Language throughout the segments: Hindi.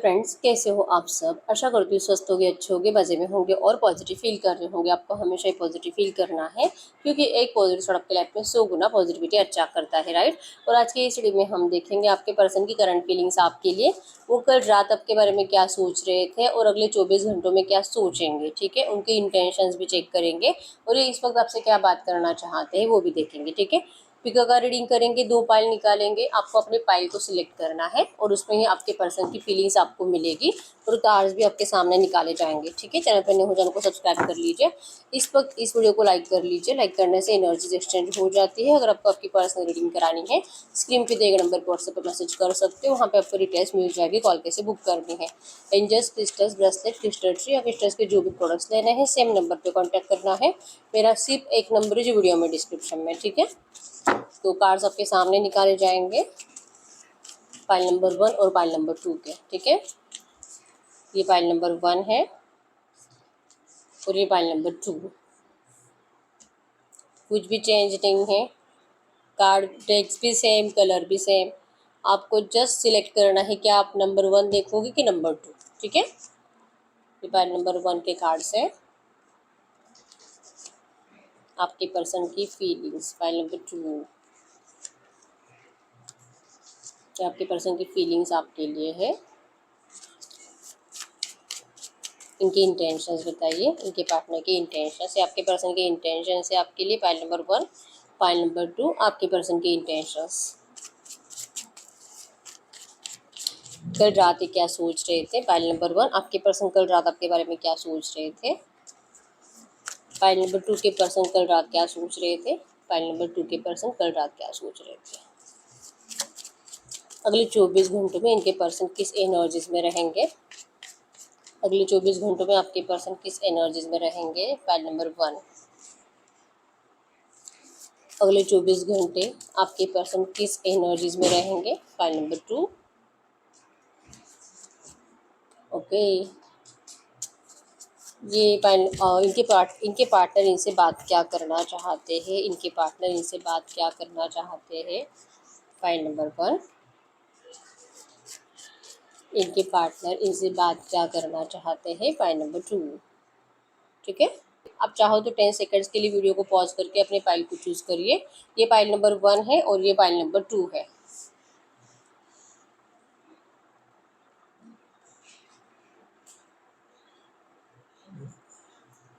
फ्रेंड्स, कैसे हो आप सब। आशा करती हूँ स्वस्थ होगे, अच्छे होगे, मज़े में होंगे और पॉजिटिव फील कर रहे होंगे। आपको हमेशा ही पॉजिटिव फील करना है, क्योंकि एक पॉजिटिव थॉट आपके लाइफ में 100 गुना पॉजिटिविटी अच्छा करता है, राइट। और आज की इस वीडियो में हम देखेंगे आपके पर्सन की करंट फीलिंग्स आपके लिए, वो कल रात आपके बारे में क्या सोच रहे थे और अगले 24 घंटों में क्या सोचेंगे। ठीक है, उनके इंटेंशंस भी चेक करेंगे और ये इस वक्त आपसे क्या बात करना चाहते हैं वो भी देखेंगे। ठीक है, पिका का रीडिंग करेंगे, 2 पाइल निकालेंगे। आपको अपने पाइल को सिलेक्ट करना है और उसमें ही आपके पर्सन की फीलिंग्स आपको मिलेगी और कार्ड्स भी आपके सामने निकाले जाएंगे। ठीक है, चैनल पर नए हो चैनल को सब्सक्राइब कर लीजिए। इस वक्त इस वीडियो को लाइक कर लीजिए। लाइक करने से एनर्जीज एक्सचेंज हो जाती है। अगर आपको आपकी पर्सनल रीडिंग करानी है, स्क्रीन पे दिए गए नंबर पर व्हाट्सएप पर मैसेज कर सकते हो। वहाँ पे आपको डिटेल्स मिल जाएगी, कॉल कैसे बुक करनी है। Angels, crystals, bracelet, crystal tree या क्रिस्टल्स के जो भी प्रोडक्ट्स लेने हैं, सेम नंबर पर कॉन्टैक्ट करना है। मेरा सिर्फ एक नंबर है जो वीडियो में डिस्क्रिप्शन में। ठीक है, तो कार्ड्स आपके सामने निकाले जाएंगे, पाइल नंबर 1 और पाइल नंबर 2 के। ठीक है, ये पाइल नंबर 1 है और ये पाइल नंबर 2। कुछ भी चेंज नहीं है, कार्ड टेक्स्ट भी सेम, कलर भी सेम। आपको जस्ट सिलेक्ट करना है कि आप नंबर 1 देखोगे कि नंबर 2। ठीक है, ये पाइल नंबर 1 के कार्ड्स है, आपके पर्सन की फीलिंग्स। पाइल नंबर 2, आपके पर्सन की फीलिंग्स आपके लिए है। इनके इंटेंशंस बताइए, इनके पार्टनर के इंटेंशंस है, आपके पर्सन के इंटेंशंस है आपके लिए। पाइल नंबर 1, पाइल नंबर 2, आपके पर्सन के इंटेंशंस। कल रात ये क्या सोच रहे थे। पाइल नंबर 1, आपके पर्सन कल रात आपके बारे में क्या सोच रहे थे। पाइल नंबर 2 के पर्सन कल रात क्या सोच रहे थे। पाइल नंबर 2 के पर्सन कल रात क्या सोच रहे थे। अगले 24 घंटों में इनके पर्सन किस एनर्जीज में रहेंगे। अगले 24 घंटों में आपके पर्सन किस एनर्जीज में रहेंगे। पाइल नंबर 1, अगले 24 घंटे आपके पर्सन किस एनर्जीज में रहेंगे। Pile number 2, okay. ये पाइल इनके पार्टनर इनसे बात क्या करना चाहते हैं। इनके पार्टनर इनसे बात क्या करना चाहते हैं। पाइल नंबर 1, इनके पार्टनर इनसे बात क्या करना चाहते हैं। Pile number 2। ठीक है, आप चाहो तो 10 सेकंड्स के लिए वीडियो को पॉज करके अपने पाइल को चूज करिए। ये पाइल नंबर 1 है और ये पाइल नंबर 2 है।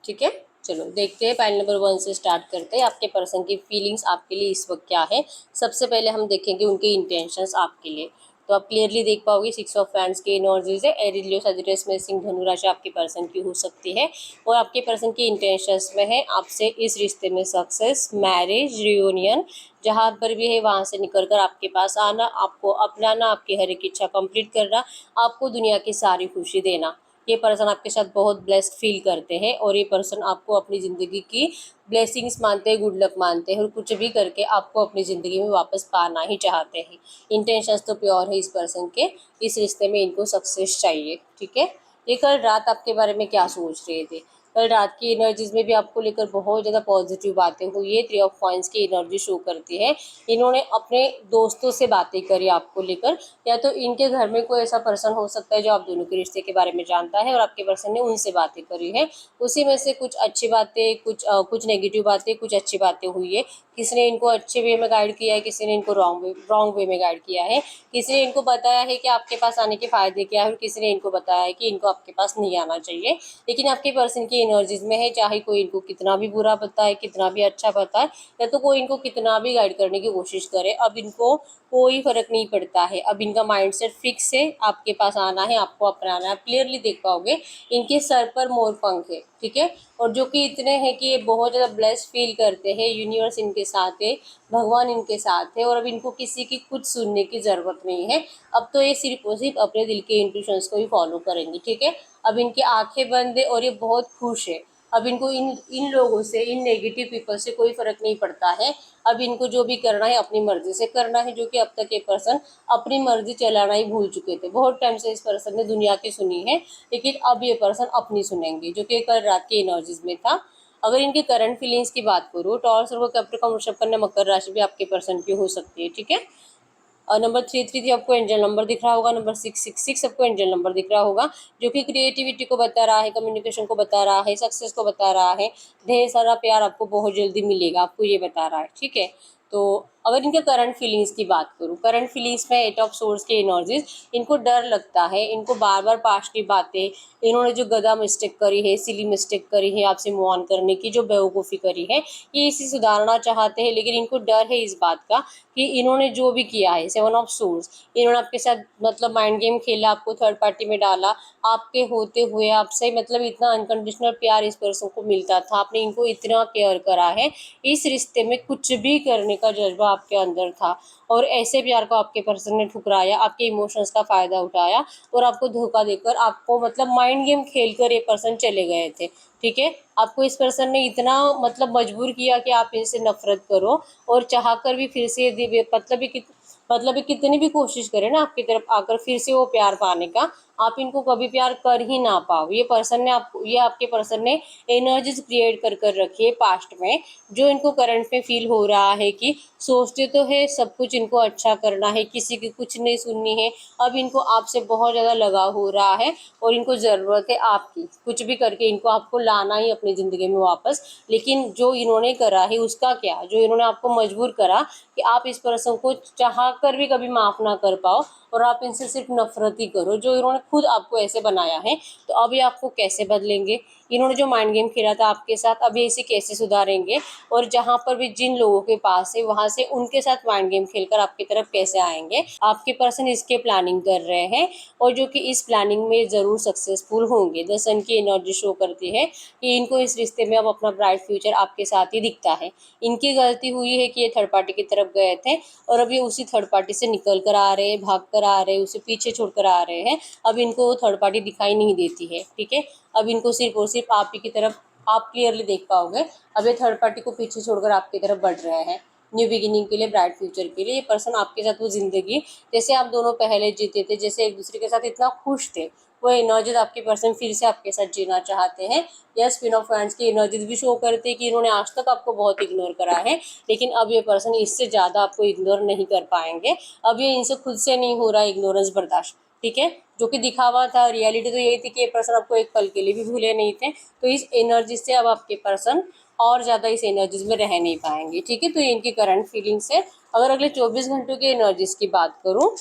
ठीक है, चलो देखते हैं। पाइल नंबर 1 से स्टार्ट करते हैं। आपके पर्सन की फीलिंग्स आपके लिए इस वक्त क्या है। सबसे पहले हम देखेंगे उनके इंटेंशंस आपके लिए। तो आप क्लियरली देख पाओगे 6 ऑफ फैंड्स के एनर्जीज है। एरीज, लियो, सजिटेरियस में सिंह, धनु राशि आपके पर्सन की हो सकती है और आपके पर्सन की इंटेंशंस में है आपसे इस रिश्ते में सक्सेस, मैरिज, रियूनियन, जहाँ पर भी है वहाँ से निकल कर आपके पास आना, आपको अपनाना, आपकी हर एक इच्छा कंप्लीट करना, आपको दुनिया की सारी खुशी देना। ये पर्सन आपके साथ बहुत ब्लेस्ड फील करते हैं और ये पर्सन आपको अपनी ज़िंदगी की ब्लेसिंग्स मानते हैं, गुड लक मानते हैं और कुछ भी करके आपको अपनी ज़िंदगी में वापस पाना ही चाहते हैं। इंटेंशंस तो प्योर है इस पर्सन के, इस रिश्ते में इनको सक्सेस चाहिए। ठीक है, ये कल रात आपके बारे में क्या सोच रहे थे। कल रात की एनर्जीज में भी आपको लेकर बहुत ज़्यादा पॉजिटिव बातें हुई है। 3 ऑफ कॉइंस की एनर्जी शो करती है। इन्होंने अपने दोस्तों से बातें करी आपको लेकर, या तो इनके घर में कोई ऐसा पर्सन हो सकता है जो आप दोनों के रिश्ते के बारे में जानता है और आपके पर्सन ने उनसे बातें करी है। उसी में से कुछ अच्छी बातें, कुछ नेगेटिव बातें, कुछ अच्छी बातें हुई है। किसी ने इनको अच्छे वे में गाइड किया है, किसी ने इनको रॉन्ग वे में गाइड किया है। किसी ने इनको बताया है कि आपके पास आने के फ़ायदे क्या है और किसी ने इनको बताया है कि इनको आपके पास नहीं आना चाहिए। लेकिन आपके पर्सन की एनर्जीज में है, चाहे कोई इनको कितना भी बुरा बताए, कितना भी अच्छा बताए, या तो कोई इनको कितना भी गाइड करने की कोशिश करे, अब इनको कोई फर्क नहीं पड़ता है। अब इनका माइंडसेट फिक्स है, आपके पास आना है, आपको अपनाना है। आप क्लियरली देख पाओगे इनके सर पर मोर पंख है। ठीक है, और जो कि इतने हैं कि ये बहुत ज़्यादा ब्लेस्ड फील करते हैं। यूनिवर्स इनके साथ है, भगवान इनके साथ है और अब इनको किसी की कुछ सुनने की ज़रूरत नहीं है। अब तो ये सिर्फ और सिर्फ अपने दिल के इंट्यूशंस को ही फॉलो करेंगे। ठीक है, अब इनकी आंखें बंद है और ये बहुत खुश है। अब इनको इन इन लोगों से, इन नेगेटिव पीपल से कोई फर्क नहीं पड़ता है। अब इनको जो भी करना है अपनी मर्जी से करना है, जो कि अब तक ये पर्सन अपनी मर्जी चलाना ही भूल चुके थे। बहुत टाइम से इस पर्सन ने दुनिया की सुनी है, लेकिन अब ये पर्सन अपनी सुनेंगे, जो कि कल रात की एनर्जीज में था। अगर इनके करंट फीलिंग्स की बात करूँ, टॉरस और कैप्रिकॉर्न, वृषभ, कन्या, मकर राशि भी आपके पर्सन की हो सकती है। ठीक है, नंबर 333 आपको एंजल नंबर दिख रहा होगा, नंबर 666 आपको एंजल नंबर दिख रहा होगा, जो कि क्रिएटिविटी को बता रहा है, कम्युनिकेशन को बता रहा है, सक्सेस को बता रहा है, ढेर सारा प्यार आपको बहुत जल्दी मिलेगा, आपको ये बता रहा है। ठीक है, तो अगर इनके करंट फीलिंग्स की बात करूँ, करंट फीलिंग्स में 8 ऑफ सोर्स के एनर्जीज, इनको डर लगता है, इनको बार बार पास्ट की बातें, इन्होंने जो गधा मिस्टेक करी है, सिली मिस्टेक करी है, आपसे मूव ऑन करने की जो बेवकूफ़ी करी है, ये इसे सुधारना चाहते हैं, लेकिन इनको डर है इस बात का कि इन्होंने जो भी किया है, 7 ऑफ सोर्स, इन्होंने आपके साथ मतलब माइंड गेम खेला, आपको थर्ड पार्टी में डाला, आपके होते हुए आपसे मतलब इतना अनकंडीशनल प्यार इस पर्सन को मिलता था, आपने इनको इतना केयर करा है, इस रिश्ते में कुछ भी करने का जज्बा आपके अंदर था, और ऐसे प्यार को आपके पर्सन ने ठुकराया, आपके इमोशंस का फ़ायदा उठाया और आपको धोखा देकर, आपको मतलब माइंड गेम खेलकर ये पर्सन चले गए थे। ठीक है, आपको इस पर्सन ने इतना मतलब मजबूर किया कि आप इनसे नफरत करो, और चाहकर भी फिर से मतलब ये कितनी भी कोशिश करें ना आपकी तरफ आकर फिर से वो प्यार पाने का, आप इनको कभी प्यार कर ही ना पाओ। ये आपके पर्सन ने एनर्जीज क्रिएट कर रखी है पास्ट में, जो इनको करंट में फील हो रहा है कि सोचते तो है सब कुछ इनको अच्छा करना है, किसी की कुछ नहीं सुननी है, अब इनको आपसे बहुत ज़्यादा लगाव हो रहा है और इनको ज़रूरत है आपकी, कुछ भी करके इनको आपको लाना ही अपनी ज़िंदगी में वापस। लेकिन जो इन्होंने करा है उसका क्या, जो इन्होंने आपको मजबूर करा कि आप इस पर्सन को चाह कर भी कभी माफ़ ना कर पाओ और आप इनसे सिर्फ नफरत ही करो, जो इन्होंने खुद आपको ऐसे बनाया है। तो अब ये आपको कैसे बदलेंगे, इन्होंने जो माइंड गेम खेला था आपके साथ, अब ये इसे कैसे सुधारेंगे, और जहाँ पर भी जिन लोगों के पास है वहाँ से उनके साथ माइंड गेम खेलकर आपकी तरफ कैसे आएंगे, आपके पर्सन इसके प्लानिंग कर रहे हैं, और जो कि इस प्लानिंग में ज़रूर सक्सेसफुल होंगे। द सन की एनर्जी शो करती है कि इनको इस रिश्ते में अब अपना ब्राइट फ्यूचर आपके साथ ही दिखता है। इनकी गलती हुई है कि ये थर्ड पार्टी की तरफ गए थे और अब ये उसी थर्ड पार्टी से निकल कर आ रहे हैं, भाग कर आ रहे हैं, उसे पीछे छोड़कर आ रहे हैं। अब इनको वो थर्ड पार्टी दिखाई नहीं देती है। ठीक है, अब इनको सिर्फ और सिर्फ आप ही की तरफ आप क्लियरली देख पाओगे। अब ये थर्ड पार्टी को पीछे छोड़कर आपकी तरफ बढ़ रहे हैं, न्यू बिगिनिंग के लिए, ब्राइट फ्यूचर के लिए। ये पर्सन आपके साथ वो जिंदगी जैसे आप दोनों पहले जीते थे, जैसे एक दूसरे के साथ इतना खुश थे, वो एनर्जीज आपके पर्सन फिर से आपके साथ जीना चाहते हैं। यस, क्वीन ऑफ वांड्स की एनर्जीज भी शो करते हैं कि इन्होंने आज तक आपको बहुत इग्नोर करा है, लेकिन अब ये पर्सन इससे ज़्यादा आपको इग्नोर नहीं कर पाएंगे। अब ये इनसे खुद से नहीं हो रहा इग्नोरेंस बर्दाश्त। ठीक है, जो कि दिखावा था, रियलिटी तो यही थी कि ये पर्सन आपको एक पल के लिए भी भूले नहीं थे। तो इस एनर्जी से अब आपके पर्सन और ज़्यादा इस एनर्जीज में रह नहीं पाएंगे। ठीक है, तो ये इनकी करंट फीलिंग्स है। अगर अगले 24 घंटों की एनर्जीज की बात करूँ,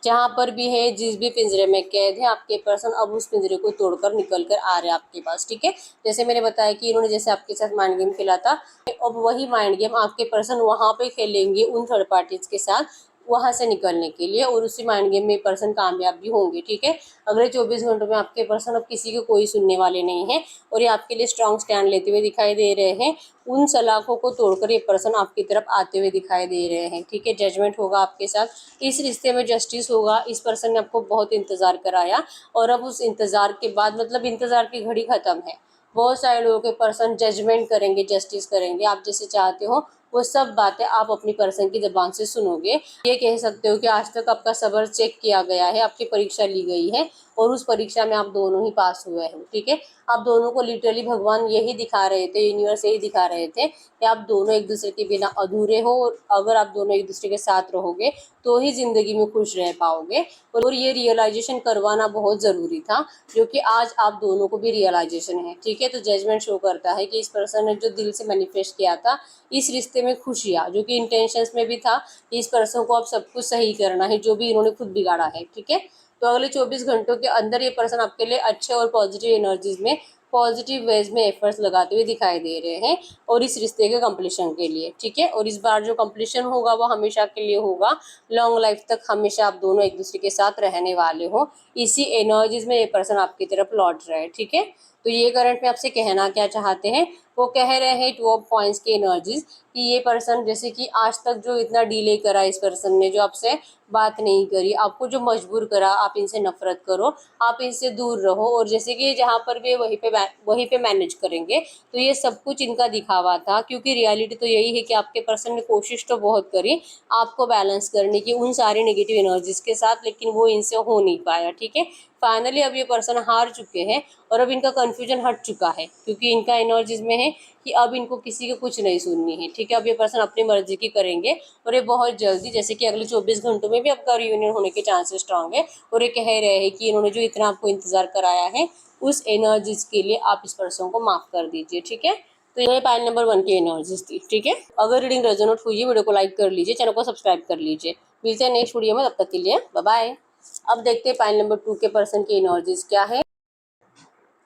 जहाँ पर भी है, जिस भी पिंजरे में कैद है, आपके पर्सन अब उस पिंजरे को तोड़कर निकल कर आ रहे हैं आपके पास। ठीक है, जैसे मैंने बताया कि इन्होंने जैसे आपके साथ माइंड गेम खेला था, अब वही माइंड गेम आपके पर्सन वहाँ पे खेलेंगे उन थर्ड पार्टीज के साथ, वहाँ से निकलने के लिए, और उसी माइंड गेम में पर्सन कामयाब भी होंगे। ठीक है, अगले 24 घंटों में आपके पर्सन अब किसी को कोई सुनने वाले नहीं है, और ये आपके लिए स्ट्रॉन्ग स्टैंड लेते हुए दिखाई दे रहे हैं। उन सलाखों को तोड़कर ये पर्सन आपकी तरफ आते हुए दिखाई दे रहे हैं। ठीक है, जजमेंट होगा आपके साथ, इस रिश्ते में जस्टिस होगा। इस पर्सन ने आपको बहुत इंतज़ार कराया, और अब उस इंतज़ार के बाद मतलब इंतज़ार की घड़ी ख़त्म है। बहुत सारे लोगों के पर्सन जजमेंट करेंगे, जस्टिस करेंगे, आप जैसे चाहते हो वो सब बातें आप अपनी पर्सन की ज़बान से सुनोगे। ये कह सकते हो कि आज तक आपका सब्र चेक किया गया है, आपकी परीक्षा ली गई है, और उस परीक्षा में आप दोनों ही पास हुए हो। ठीक है, आप दोनों को लिटरली भगवान यही दिखा रहे थे, यूनिवर्स यही दिखा रहे थे कि आप दोनों एक दूसरे के बिना अधूरे हो, और अगर आप दोनों एक दूसरे के साथ रहोगे तो ही ज़िंदगी में खुश रह पाओगे। और ये रियलाइजेशन करवाना बहुत ज़रूरी था, जो कि आज आप दोनों को भी रियलाइजेशन है। ठीक है, तो जजमेंट शो करता है कि इस पर्सन ने जो दिल से मैनिफेस्ट किया था इस रिश्ते में खुशियाँ, जो कि इंटेंशंस में भी था कि इस पर्सन को अब सब कुछ सही करना है, जो भी इन्होंने खुद बिगाड़ा है। ठीक है, तो अगले 24 घंटों के अंदर ये पर्सन आपके लिए अच्छे और पॉजिटिव एनर्जीज में, पॉजिटिव वेज में एफर्ट्स लगाते हुए दिखाई दे रहे हैं, और इस रिश्ते के कंप्लीशन के लिए। ठीक है, और इस बार जो कंप्लीशन होगा वो हमेशा के लिए होगा, लॉन्ग लाइफ तक हमेशा आप दोनों एक दूसरे के साथ रहने वाले हो। इसी एनर्जीज में ये पर्सन आपकी तरफ लौट रहा है। ठीक है, तो ये करंट में आपसे कहना क्या चाहते हैं, वो कह रहे हैं 2 पॉइंट्स की एनर्जीज कि ये पर्सन जैसे कि आज तक जो इतना डिले करा, इस पर्सन ने जो आपसे बात नहीं करी, आपको जो मजबूर करा आप इनसे नफरत करो, आप इनसे दूर रहो, और जैसे कि जहाँ पर भी वहीं पे मैनेज करेंगे, तो ये सब कुछ इनका दिखावा था। क्योंकि रियलिटी तो यही है कि आपके पर्सन ने कोशिश तो बहुत करी आपको बैलेंस करने की उन सारी नेगेटिव एनर्जीज के साथ, लेकिन वो इनसे हो नहीं पाया। ठीक है, फाइनली अब ये पर्सन हार चुके हैं और अब इनका कन्फ्यूजन हट चुका है, क्योंकि इनका एनर्जीज में है कि अब इनको किसी की कुछ नहीं सुननी है। ठीक है, अब ये पर्सन अपनी मर्जी की करेंगे और ये बहुत जल्दी, जैसे कि अगले 24 घंटों में भी आपका रियूनियन होने के चांसेस स्ट्रांग है। और ये कह रहे हैं कि इन्होंने जो इतना आपको इंतजार कराया है उस एनर्जीज के लिए आप इस पर्सन को माफ कर दीजिए। ठीक है, तो ये पाइल नंबर 1 की एनर्जीज थी। ठीक है, अगर रीडिंग रेजोनेट हुई है वीडियो को लाइक कर लीजिए, चैनल को सब्सक्राइब कर लीजिए। मिलते हैं नेक्स्ट वीडियो में, तब तक के लिए बाय बाय। अब देखते हैं पाइल नंबर 2 के पर्सन की एनर्जीज क्या है।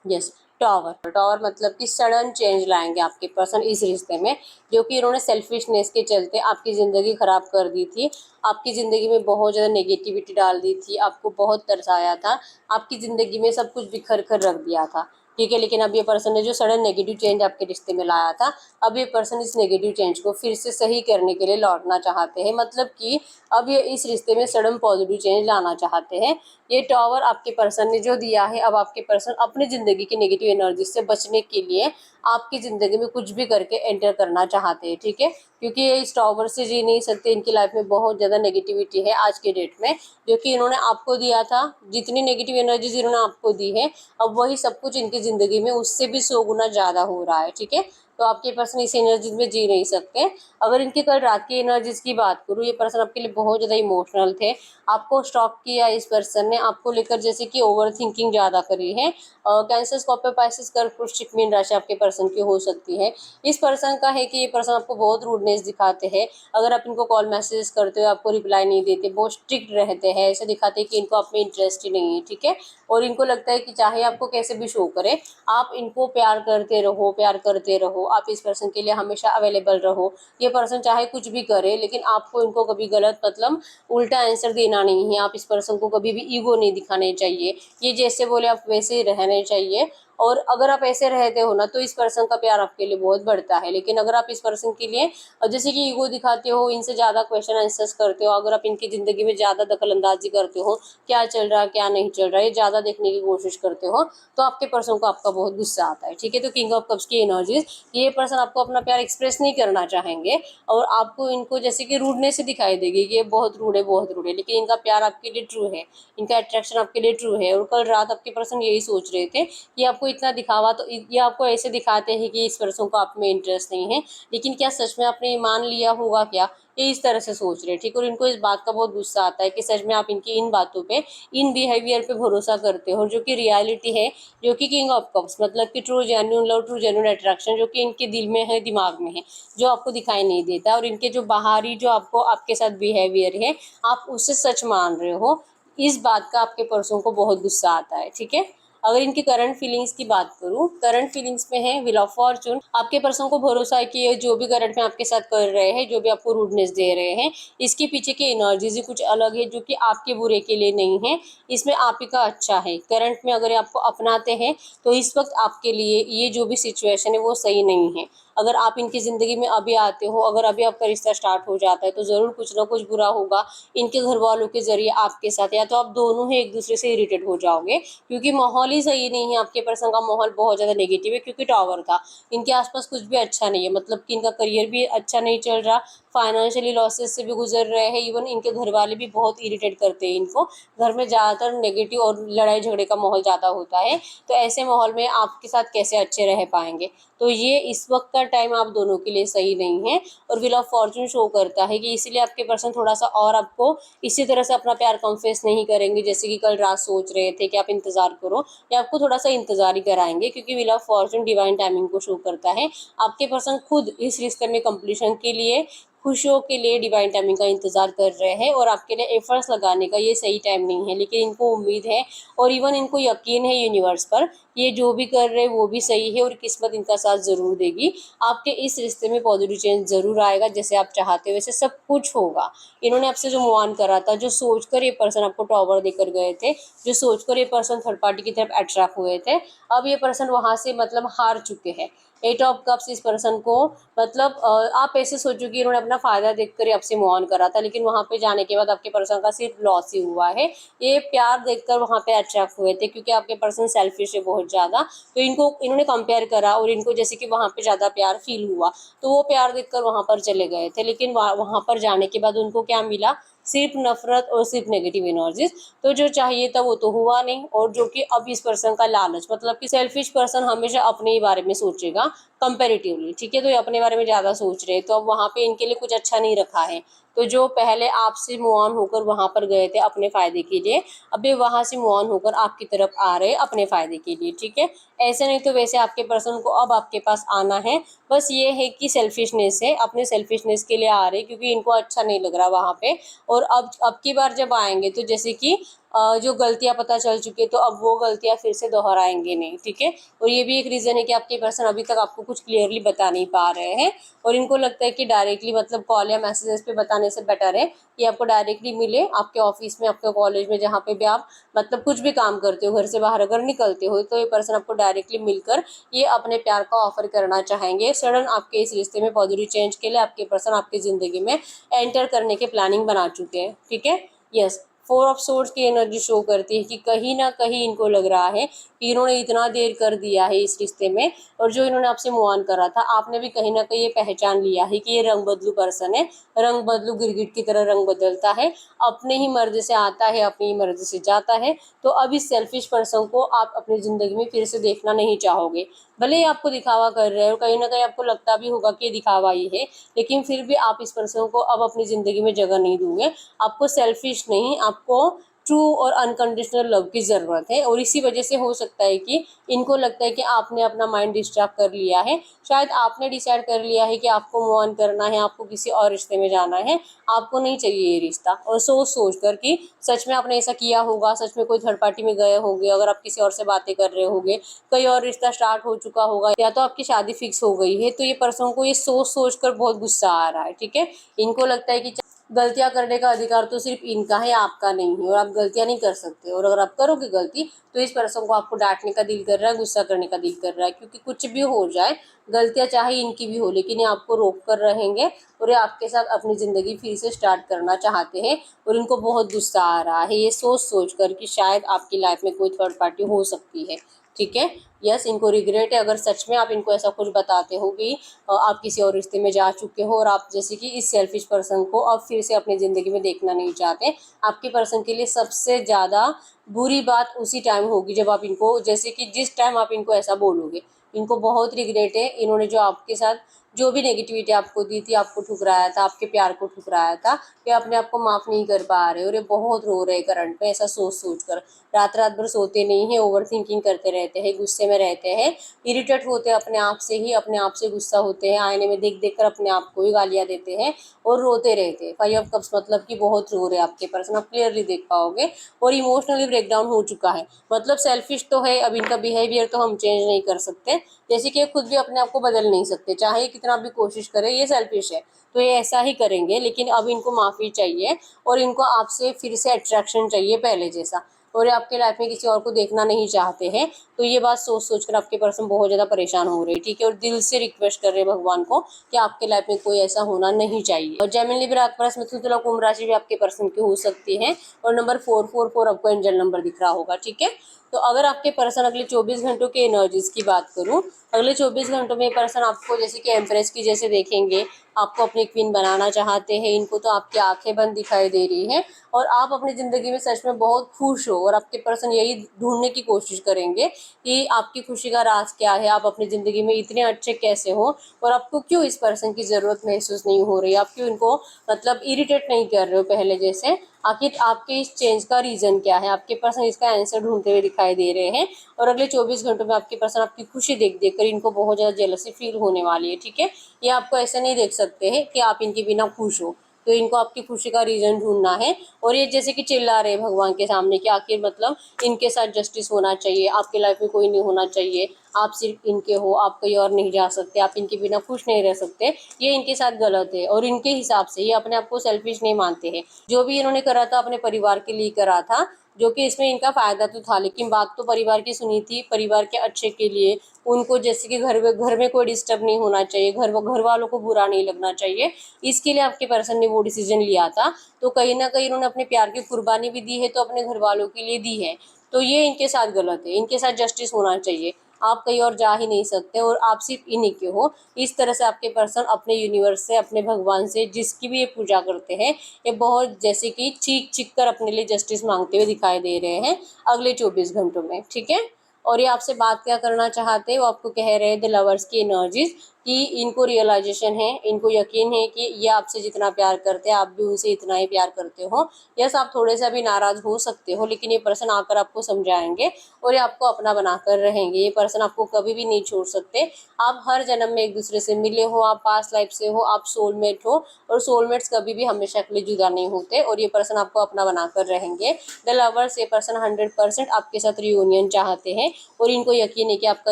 Yes, tower. टॉवर मतलब कि सडन चेंज लाएंगे आपके पर्सन इस रिश्ते में, जो कि इन्होंने सेल्फिशनेस के चलते आपकी ज़िंदगी ख़राब कर दी थी, आपकी ज़िंदगी में बहुत ज़्यादा नेगेटिविटी डाल दी थी, आपको बहुत तरसाया था, आपकी ज़िंदगी में सब कुछ बिखर कर रख दिया था। ठीक है, लेकिन अब ये पर्सन ने जो सडन नेगेटिव चेंज आपके रिश्ते में लाया था, अब ये पर्सन इस नेगेटिव चेंज को फिर से सही करने के लिए लौटना चाहते हैं। मतलब कि अब ये इस रिश्ते में सडन पॉजिटिव चेंज लाना चाहते हैं। ये टॉवर आपके पर्सन ने जो दिया है, अब आपके पर्सन अपनी ज़िंदगी की नेगेटिव एनर्जी से बचने के लिए आपकी ज़िंदगी में कुछ भी करके एंटर करना चाहते हैं। ठीक है, क्योंकि ये इस टॉवर से जी नहीं सकते, इनकी लाइफ में बहुत ज़्यादा नेगेटिविटी है आज के डेट में, जो कि इन्होंने आपको दिया था। जितनी नेगेटिव एनर्जीज इन्होंने आपको दी है, अब वही सब कुछ इनकी ज़िंदगी में उससे भी 100 गुना ज़्यादा हो रहा है। ठीक है, तो आपके पर्सन इस एनर्जीज में जी नहीं सकते। अगर इनकी कल रात की एनर्जीज की बात करूँ, ये पर्सन आपके लिए बहुत ज़्यादा इमोशनल थे, आपको स्टॉक किया इस पर्सन ने, आपको लेकर जैसे कि ओवर थिंकिंग ज़्यादा करी है। कैंसर, स्कॉर्पियो, पाइसेस, कर्क, वृश्चिक, मीन राशि आपके पर्सन की हो सकती है। इस पर्सन का है कि ये पर्सन आपको बहुत रूडनेस दिखाते हैं। अगर आप इनको कॉल मैसेज करते हो, आपको रिप्लाई नहीं देते, बहुत स्ट्रिक्ट रहते हैं, ऐसे दिखाते हैं कि इनको आप में इंटरेस्ट ही नहीं है। ठीक है, और इनको लगता है कि चाहे आपको कैसे भी शो करे, आप इनको प्यार करते रहो, प्यार करते रहो, आप इस पर्सन के लिए हमेशा अवेलेबल रहो। ये पर्सन चाहे कुछ भी करे, लेकिन आपको इनको कभी गलत मतलब उल्टा आंसर देना नहीं है। आप इस पर्सन को कभी भी ईगो नहीं दिखाने चाहिए, ये जैसे बोले आप वैसे ही रहने चाहिए। और अगर आप ऐसे रहते हो ना, तो इस पर्सन का प्यार आपके लिए बहुत बढ़ता है। लेकिन अगर आप इस पर्सन के लिए जैसे कि ईगो दिखाते हो, इनसे ज़्यादा क्वेश्चन आंसर्स करते हो, अगर आप इनकी ज़िंदगी में ज़्यादा दखल अंदाजी करते हो, क्या चल रहा है क्या नहीं चल रहा है, ये ज़्यादा देखने की कोशिश करते हो, तो आपके पर्सन को आपका बहुत गुस्सा आता है। ठीक है, तो किंग ऑफ कप्स की एनर्जीज, ये पर्सन आपको अपना प्यार एक्सप्रेस नहीं करना चाहेंगे और आपको इनको जैसे कि रूडनेस से दिखाई देगी कि ये बहुत रूड है, बहुत रूड है, लेकिन इनका प्यार आपके लिए ट्रू है, इनका अट्रैक्शन आपके लिए ट्रू है। और कल रात आपके पर्सन यही सोच रहे थे कि आपको इतना दिखावा, तो ये आपको ऐसे दिखाते हैं कि इस पर्सन को आप में इंटरेस्ट नहीं है, लेकिन क्या सच में आपने मान लिया होगा क्या, ये इस तरह से सोच रहे हैं। ठीक, और इनको इस बात का बहुत गुस्सा आता है कि सच में आप इनकी इन बातों पे, इन बिहेवियर पे भरोसा करते हो, जो कि रियलिटी है, जो कि किंग ऑफ कप्स मतलब कि true genuine love, true genuine attraction, जो कि इनके दिल में है, दिमाग में है, जो आपको दिखाई नहीं देता। और इनके जो बाहरी जो आपको आपके साथ बिहेवियर है, आप उससे सच मान रहे हो, इस बात का आपके पर्सन को बहुत गुस्सा आता है। ठीक है, अगर इनकी करंट फीलिंग्स की बात करूं, करंट फीलिंग्स में है व्हील ऑफ फॉर्चून। आपके पर्सन को भरोसा है कि ये जो भी करंट में आपके साथ कर रहे हैं, जो भी आपको रूडनेस दे रहे हैं, इसके पीछे की एनर्जीज ही कुछ अलग है, जो कि आपके बुरे के लिए नहीं है, इसमें आप ही का अच्छा है। करंट में अगर आपको अपनाते हैं, तो इस वक्त आपके लिए ये जो भी सिचुएशन है वो सही नहीं है। अगर आप इनकी ज़िंदगी में अभी आते हो, अगर अभी आपका रिश्ता स्टार्ट हो जाता है, तो ज़रूर कुछ ना कुछ बुरा होगा इनके घर वालों के ज़रिए आपके साथ, या तो आप दोनों ही एक दूसरे से इरिटेट हो जाओगे, क्योंकि माहौल ही सही नहीं है। आपके पर्सन का माहौल बहुत ज़्यादा नेगेटिव है, क्योंकि टॉवर था, इनके आसपास कुछ भी अच्छा नहीं है, मतलब कि इनका करियर भी अच्छा नहीं चल रहा, फाइनेंशियली लॉसेस से भी गुजर रहे हैं, इवन इनके घर वाले भी बहुत इरिटेट करते हैं इनको, घर में ज़्यादातर नेगेटिव और लड़ाई झगड़े का माहौल ज़्यादा होता है। तो ऐसे माहौल में आपके साथ कैसे अच्छे रह पाएंगे, तो ये इस वक्त का टाइम आप दोनों के लिए सही नहीं है। और व्हील ऑफ फॉर्चून शो करता है कि इसीलिए आपके पर्सन थोड़ा सा और आपको इसी तरह से अपना प्यार कन्फेस नहीं करेंगे, जैसे कि कल रात सोच रहे थे कि आप इंतजार करो, या आपको थोड़ा सा इंतजार ही कराएंगे, क्योंकि wheel of Fortune divine timing को शो करता है। आपके पर्सन खुद इस रिश्ते में कंप्लीशन के लिए, खुशियों के लिए डिवाइन टाइमिंग का इंतजार कर रहे हैं, और आपके लिए एफर्ट्स लगाने का ये सही टाइम नहीं है। लेकिन इनको उम्मीद है और इवन इनको यकीन है यूनिवर्स पर, ये जो भी कर रहे हैं वो भी सही है, और किस्मत इनका साथ ज़रूर देगी। आपके इस रिश्ते में पॉजिटिव चेंज ज़रूर आएगा, जैसे आप चाहते हो वैसे सब कुछ होगा। इन्होंने आपसे जो मूव ऑन करा था, जो सोचकर ये पर्सन आपको टॉवर देकर गए थे, जो सोचकर ये पर्सन थर्ड पार्टी की तरफ अट्रैक्ट हुए थे, अब ये पर्सन वहाँ से मतलब हार चुके हैं। 8 ऑफ कप्स इस पर्सन को मतलब आप ऐसे सोचो कि इन्होंने अपना फ़ायदा देखकर ही आपसे मूव ऑन करा था, लेकिन वहाँ पे जाने के बाद आपके पर्सन का सिर्फ लॉस ही हुआ है। ये प्यार देखकर वहाँ पे अट्रैक्ट हुए थे, क्योंकि आपके पर्सन सेल्फिश है बहुत ज़्यादा, तो इन्होंने कंपेयर करा और इनको जैसे कि वहाँ पे ज़्यादा प्यार फील हुआ, तो वो प्यार देखकर वहाँ पर चले गए थे। लेकिन वहाँ पर जाने के बाद उनको क्या मिला, सिर्फ नफरत और सिर्फ नेगेटिव एनर्जीज। तो जो चाहिए था वो तो हुआ नहीं, और जो कि अब इस पर्सन का लालच, मतलब कि सेल्फिश पर्सन हमेशा अपने ही बारे में सोचेगा कंपेरेटिवली, ठीक है। तो ये अपने बारे में ज्यादा सोच रहे हैं, तो अब वहां पे इनके लिए कुछ अच्छा नहीं रखा है। तो जो पहले आपसे मूव ऑन होकर वहां पर गए थे अपने फायदे के लिए, अब ये वहां से मूव ऑन होकर आपकी तरफ आ रहे हैं अपने फायदे के लिए, ठीक है। ऐसे नहीं तो वैसे आपके पर्सन को अब आपके पास आना है, बस ये है कि सेल्फिशनेस है, अपने सेल्फिशनेस के लिए आ रहे, क्योंकि इनको अच्छा नहीं लग रहा वहां पे। और अब की बार जब आएंगे तो जैसे कि जो गलतियां पता चल चुकी है, तो अब वो गलतियां फिर से दोहराएंगे नहीं, ठीक है। और ये भी एक रीजन है कि आपके पर्सन अभी तक आपको कुछ क्लियरली बता नहीं पा रहे हैं, और इनको लगता है कि डायरेक्टली, मतलब कॉल या मैसेजेस पे बताने से बेटर है कि आपको डायरेक्टली मिले आपके ऑफिस में, आपके कॉलेज में, जहाँ पे भी आप मतलब कुछ भी काम करते हो, घर से बाहर अगर निकलते हो, तो ये पर्सन आपको डायरेक्टली मिलकर ये अपने प्यार का ऑफर करना चाहेंगे। सडन आपके इस रिश्ते में पॉजिटिव चेंज के लिए आपके पर्सन आपकी जिंदगी में एंटर करने के प्लानिंग बना चुके हैं, ठीक है। यस, 4 ऑफ सोर्ड्स की एनर्जी शो करती है कि कहीं ना कहीं इनको लग रहा है कि इन्होंने इतना देर कर दिया है इस रिश्ते में, और जो इन्होंने आपसे मूव ऑन करा था, आपने भी कहीं ना कहीं ये पहचान लिया है कि ये रंग बदलू पर्सन है। रंग बदलू गिरगिट की तरह रंग बदलता है, अपने ही मर्जी से आता है, अपनी ही मर्जी से जाता है। तो अब इस सेल्फिश पर्सन को आप अपनी जिंदगी में फिर से देखना नहीं चाहोगे। भले ही आपको दिखावा कर रहे हो, कहीं ना कहीं आपको लगता भी होगा कि ये दिखावा ही है, लेकिन फिर भी आप इस पर्सन को अब अपनी जिंदगी में जगह नहीं दोगे। आपको सेल्फिश नहीं, आपको ट्रू और अनकंडीशनल लव की ज़रूरत है। और इसी वजह से हो सकता है कि इनको लगता है कि आपने अपना माइंड डिस्ट्रैक्ट कर लिया है, शायद आपने डिसाइड कर लिया है कि आपको मूव ऑन करना है, आपको किसी और रिश्ते में जाना है, आपको नहीं चाहिए ये रिश्ता। और सोच सोच कर कि सच में आपने ऐसा किया होगा, सच में कोई थर्ड पार्टी में गए होंगे, अगर आप किसी और से बातें कर रहे होंगे, कोई और रिश्ता स्टार्ट हो चुका होगा, या तो आपकी शादी फिक्स हो गई है, तो ये पर्सन को ये सोच सोच कर बहुत गुस्सा आ रहा है, ठीक है। इनको लगता है कि गलतियां करने का अधिकार तो सिर्फ इनका है, आपका नहीं है, और आप गलतियां नहीं कर सकते। और अगर आप करोगे गलती, तो इस पर्सन को आपको डांटने का दिल कर रहा है, गुस्सा करने का दिल कर रहा है, क्योंकि कुछ भी हो जाए, गलतियां चाहे इनकी भी हो, लेकिन ये आपको रोक कर रहेंगे, और ये आपके साथ अपनी ज़िंदगी फिर से स्टार्ट करना चाहते हैं। और इनको बहुत गुस्सा आ रहा है ये सोच सोच कर कि शायद आपकी लाइफ में कोई थर्ड पार्टी हो सकती है, ठीक है। यस, इनको रिग्रेट है अगर सच में आप इनको ऐसा कुछ बताते हो कि आप किसी और रिश्ते में जा चुके हो, और आप जैसे कि इस सेल्फिश पर्सन को अब फिर से अपनी ज़िंदगी में देखना नहीं चाहते। आपके पर्सन के लिए सबसे ज़्यादा बुरी बात उसी टाइम होगी जब आप इनको, जैसे कि जिस टाइम आप इनको ऐसा बोलोगे। इनको बहुत रिग्रेट है, इन्होंने जो आपके साथ जो भी नेगेटिविटी आपको दी थी, आपको ठुकराया था, आपके प्यार को ठुकराया था, ये अपने आप को माफ़ नहीं कर पा रहे, और ये बहुत रो रहे करंट में ऐसा सोच सोच कर। रात रात भर सोते नहीं है, ओवर थिंकिंग करते रहते हैं, गुस्से में रहते हैं, इरिटेट होते हैं अपने आप से ही, अपने आप से गुस्सा होते हैं, आईने में देख देख कर अपने आप को ही गालियाँ देते हैं, और रोते रहते हैं। 5 ऑफ कप्स मतलब कि बहुत रो रहे हैं आपके पर्सन, आप क्लियरली देख पाओगे। और इमोशनली ब्रेकडाउन हो चुका है, मतलब सेल्फिश तो है, अब इनका बिहेवियर तो हम चेंज नहीं कर सकते, जैसे कि खुद भी अपने आप को बदल नहीं सकते, चाहे कितना भी कोशिश करे, ये सेल्फिश है तो ये ऐसा ही करेंगे। लेकिन अब इनको माफ़ी चाहिए, और इनको आपसे फिर से अट्रैक्शन चाहिए पहले जैसा, और ये आपके लाइफ में किसी और को देखना नहीं चाहते हैं। तो ये बात सोच सोच कर आपके पर्सन बहुत ज़्यादा परेशान हो रहे हैं, ठीक है। और दिल से रिक्वेस्ट कर रहे हैं भगवान को कि आपके लाइफ में कोई ऐसा होना नहीं चाहिए। और जेमिनी, लिब्रा, एक्वेरियस, मिथुन, तुला, कुंभ राशि भी आपके पर्सन की हो सकती है, और नंबर 444 आपको एंजल नंबर दिख रहा होगा, ठीक है। तो अगर आपके पर्सन अगले 24 घंटों के एनर्जीज की बात करूं, अगले 24 घंटों में पर्सन आपको जैसे कि एम्प्रेस की जैसे देखेंगे, आपको अपनी क्वीन बनाना चाहते हैं। इनको तो आपकी आंखें बंद दिखाई दे रही है, और आप अपनी ज़िंदगी में सच में बहुत खुश हो, और आपके पर्सन यही ढूंढने की कोशिश करेंगे कि आपकी खुशी का राज क्या है, आप अपनी ज़िंदगी में इतने अच्छे कैसे हो, और आपको क्यों इस पर्सन की ज़रूरत महसूस नहीं हो रही, आप क्यों इनको मतलब इरिटेट नहीं कर रहे हो पहले जैसे। आखिर आपके इस चेंज का रीज़न क्या है, आपके पर्सन इसका आंसर ढूंढते हुए दिखाई दे रहे हैं। और अगले 24 घंटों में आपके पर्सन आपकी खुशी देख देख कर इनको बहुत ज़्यादा जेलसी फील होने वाली है, ठीक है। ये आपको ऐसे नहीं देख सकते हैं कि आप इनके बिना खुश हो, तो इनको आपकी खुशी का रीज़न ढूंढना है। और ये जैसे कि चिल्ला रहे भगवान के सामने कि आखिर मतलब इनके साथ जस्टिस होना चाहिए, आपकी लाइफ में कोई नहीं होना चाहिए, आप सिर्फ इनके हो, आप कहीं और नहीं जा सकते, आप इनके बिना खुश नहीं रह सकते। ये इनके साथ गलत है, और इनके हिसाब से ये अपने आप को सेल्फिश नहीं मानते हैं। जो भी इन्होंने करा था अपने परिवार के लिए करा था, जो कि इसमें इनका फायदा तो था, लेकिन बात तो परिवार की सुनी थी, परिवार के अच्छे के लिए। उनको जैसे कि घर में कोई डिस्टर्ब नहीं होना चाहिए, घर वालों को बुरा नहीं लगना चाहिए, इसके लिए आपके पर्सन ने वो डिसीजन लिया था। तो कहीं ना कहीं इन्होंने अपने प्यार की कुर्बानी भी दी है, तो अपने घर वालों के लिए दी है। तो ये इनके साथ गलत है, इनके साथ जस्टिस होना चाहिए। आप कहीं और जा ही नहीं सकते और आप सिर्फ इन्हीं के हो। इस तरह से आपके पर्सन अपने यूनिवर्स से, अपने भगवान से, जिसकी भी ये पूजा करते हैं, ये बहुत जैसे कि चीख चीख कर अपने लिए जस्टिस मांगते हुए दिखाई दे रहे हैं अगले 24 घंटों में, ठीक है। और ये आपसे बात क्या करना चाहते हैं, वो आपको कह रहे हैं द लवर्स की एनर्जीज, कि इनको रियलाइजेशन है, इनको यकीन है कि ये आपसे जितना प्यार करते हैं आप भी उनसे इतना ही प्यार करते हो। यस, आप थोड़े से अभी नाराज हो सकते हो, लेकिन ये पर्सन आकर आपको समझाएंगे और ये आपको अपना बनाकर रहेंगे। ये पर्सन आपको कभी भी नहीं छोड़ सकते। आप हर जन्म में एक दूसरे से मिले हो, आप पास्ट लाइफ से हो, आप सोलमेट हो, और सोलमेट्स कभी भी हमेशा के लिए जुदा नहीं होते, और ये पर्सन आपको अपना बनाकर रहेंगे। द लवर्स, ये पर्सन 100% आपके साथ रियूनियन चाहते हैं और इनको यकीन है कि आपका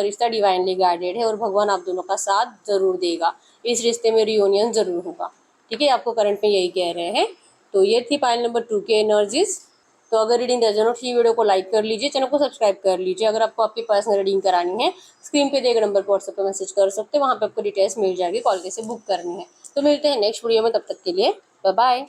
रिश्ता डिवाइनली गाइडेड है और भगवान आप दोनों का साथ जरूर देगा, इस रिश्ते में रियूनियन जरूर होगा, ठीक है। आपको करंट में यही कह रहे हैं। तो ये थी पाइल नंबर 2 के एनर्जीज। तो अगर रीडिंग रेजोनेट की वीडियो को लाइक कर लीजिए, चैनल को सब्सक्राइब कर लीजिए। अगर आपको आपकी पर्सनल रीडिंग करानी है, स्क्रीन पे दिए गए नंबर पर व्हाट्सएप पे मैसेज कर सकते हैं, वहाँ पे आपको डिटेल्स मिल जाएगी, कॉल कैसे बुक करनी है। तो मिलते हैं नेक्स्ट वीडियो में, तब तक के लिए बाय बाय।